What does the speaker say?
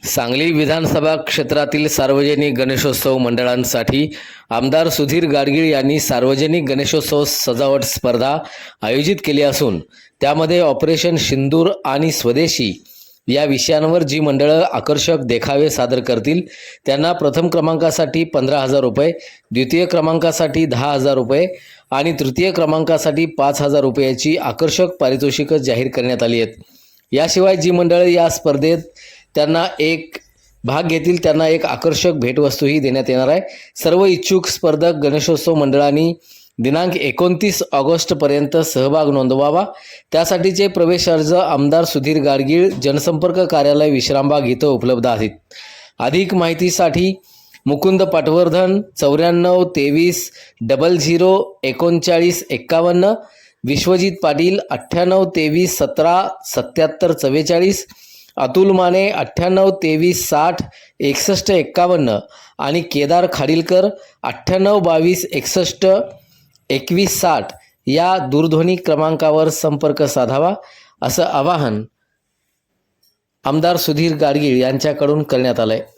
सांगली विधानसभा क्षेत्रातील सार्वजनिक गणेशोत्सव मंडळांसाठी आमदार सुधीर गाडगीळ यांनी सार्वजनिक गणेशोत्सव सजावट स्पर्धा आयोजित केली असून त्यामध्ये ऑपरेशन सिंदूर आणि स्वदेशी या विषयांवर जी मंडळं आकर्षक देखावे सादर करतील त्यांना प्रथम क्रमांकासाठी 15,000 रुपये, द्वितीय क्रमांकासाठी 10,000 रुपये आणि तृतीय क्रमांकासाठी 5,000 रुपयाची आकर्षक पारितोषिकं जाहीर करण्यात आली आहेत। याशिवाय जी मंडळं या स्पर्धेत त्यांना एक भाग घेतील त्यांना एक आकर्षक भेटवस्तूही देण्यात येणार आहे। सर्व इच्छुक स्पर्धक गणेशोत्सव मंडळांनी दिनांक 29 ऑगस्टपर्यंत सहभाग नोंदवावा। त्यासाठीचे प्रवेश अर्ज आमदार सुधीर गाडगीळ जनसंपर्क कार्यालय विश्रामबाग इथं उपलब्ध आहेत। अधिक माहितीसाठी मुकुंद पटवर्धन 94 23 00 39 51, विश्वजित पाटील 98 23 17 77 44, अतुल माने 98 23 60 61 51 आणि केदार खाडीलकर 98 22 61 21 60 या दूरध्वनी क्रमांकावर संपर्क साधावा असं आवाहन आमदार सुधीर गाडगीळ यांच्याकडून करण्यात आलं आहे।